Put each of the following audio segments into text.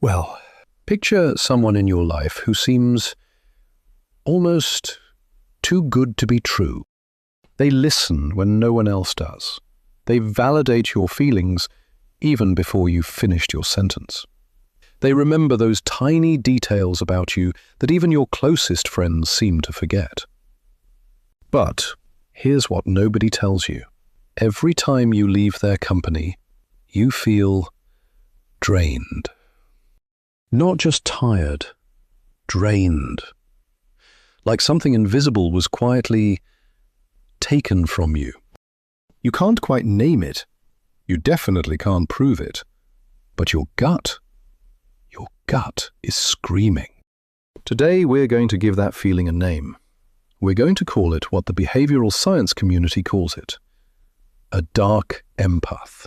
Well, picture someone in your life who seems almost too good to be true. They listen when no one else does. They validate your feelings even before you've finished your sentence. They remember those tiny details about you that even your closest friends seem to forget. But here's what nobody tells you. Every time you leave their company, you feel drained. Not just tired, drained. Like something invisible was quietly taken from you. You can't quite name it. You definitely can't prove it. But your gut is screaming. Today we're going to give that feeling a name. We're going to call it what the behavioral science community calls it: a dark empath.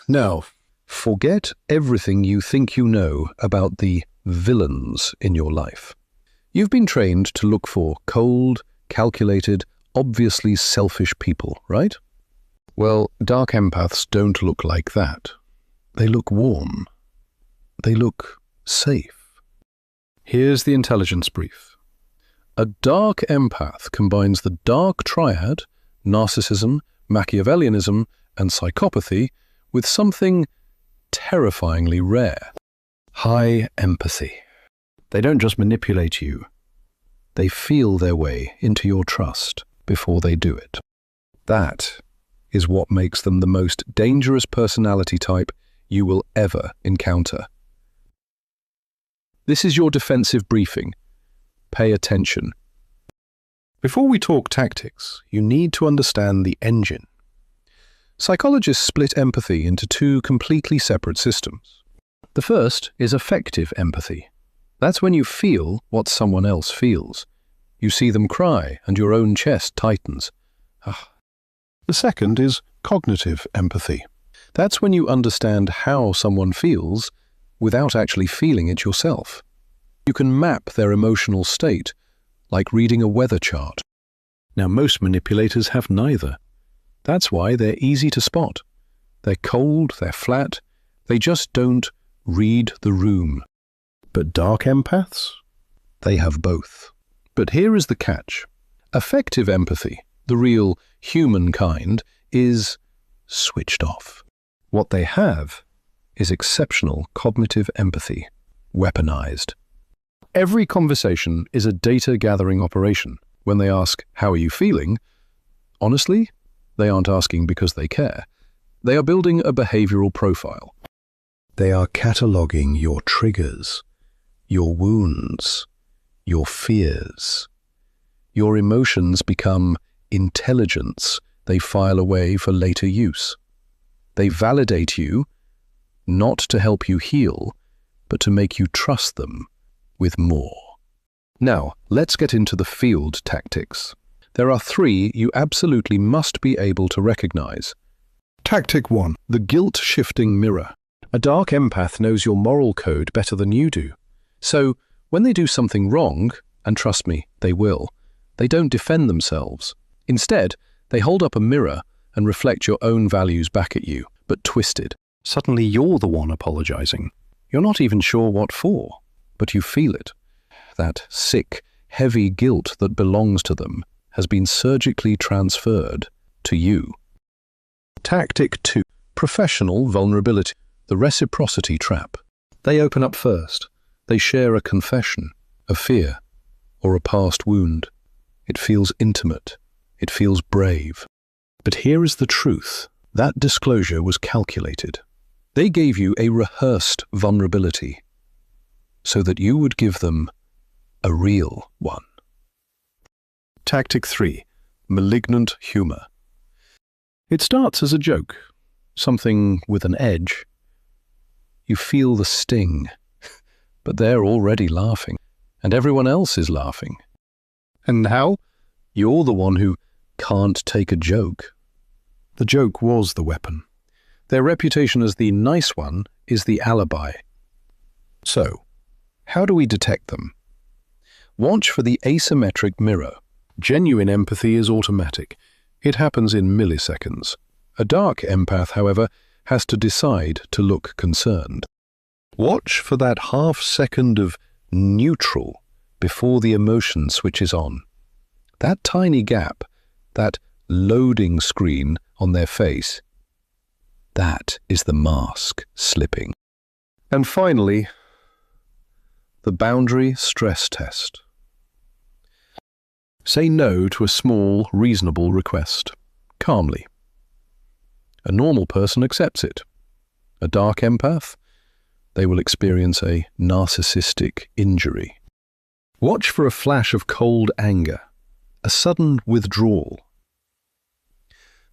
Now, forget everything you think you know about the villains in your life. You've been trained to look for cold, calculated, obviously selfish people, right? Well, dark empaths don't look like that. They look warm. They look safe. Here's the intelligence brief. A dark empath combines the dark triad, narcissism, Machiavellianism, and psychopathy with something terrifyingly rare: high empathy. They don't just manipulate you. They feel their way into your trust before they do it. That is what makes them the most dangerous personality type you will ever encounter. This is your defensive briefing. Pay attention. Before we talk tactics, you need to understand the engine. Psychologists split empathy into two completely separate systems. The first is affective empathy. That's when you feel what someone else feels. You see them cry and your own chest tightens. The second is cognitive empathy. That's when you understand how someone feels without actually feeling it yourself. You can map their emotional state, like reading a weather chart. Now, most manipulators have neither. That's why they're easy to spot. They're cold, they're flat, they just don't read the room. But dark empaths? They have both. But here is the catch. Affective empathy, the real human kind, is switched off. What they have is exceptional cognitive empathy, weaponized. Every conversation is a data-gathering operation. When they ask, "How are you feeling?" honestly, they aren't asking because they care. They are building a behavioral profile. They are cataloging your triggers, your wounds, your fears. Your emotions become intelligence they file away for later use. They validate you, not to help you heal, but to make you trust them with more. Now, let's get into the field tactics. There are three you absolutely must be able to recognize. Tactic 1. The guilt-shifting mirror. A dark empath knows your moral code better than you do. So, when they do something wrong, and trust me, they will, they don't defend themselves. Instead, they hold up a mirror and reflect your own values back at you, but twisted. Suddenly you're the one apologizing. You're not even sure what for, but you feel it. That sick, heavy guilt that belongs to them has been surgically transferred to you. Tactic 2. Professional vulnerability. The reciprocity trap. They open up first. They share a confession, a fear, or a past wound. It feels intimate. It feels brave. But here is the truth. That disclosure was calculated. They gave you a rehearsed vulnerability so that you would give them a real one. Tactic 3. Malignant humor. It starts as a joke, something with an edge. You feel the sting, but they're already laughing, and everyone else is laughing. And now, you're the one who can't take a joke. The joke was the weapon. Their reputation as the nice one is the alibi. So, how do we detect them? Watch for the asymmetric mirror. Genuine empathy is automatic. It happens in milliseconds. A dark empath, however, has to decide to look concerned. Watch for that half second of neutral before the emotion switches on. That tiny gap, that loading screen on their face, that is the mask slipping. And finally, the boundary stress test. Say no to a small, reasonable request, calmly. A normal person accepts it. A dark empath, they will experience a narcissistic injury. Watch for a flash of cold anger, a sudden withdrawal.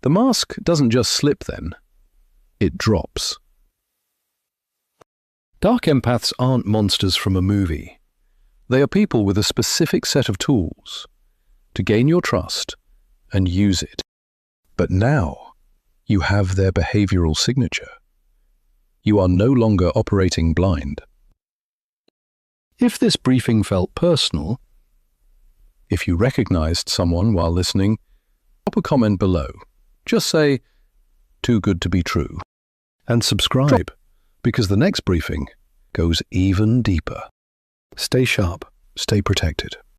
The mask doesn't just slip then, it drops. Dark empaths aren't monsters from a movie. They are people with a specific set of tools to gain your trust and use it. But now you have their behavioral signature. You are no longer operating blind. If this briefing felt personal, if you recognized someone while listening, drop a comment below. Just say, "Too good to be true." And subscribe, because the next briefing goes even deeper. Stay sharp, stay protected.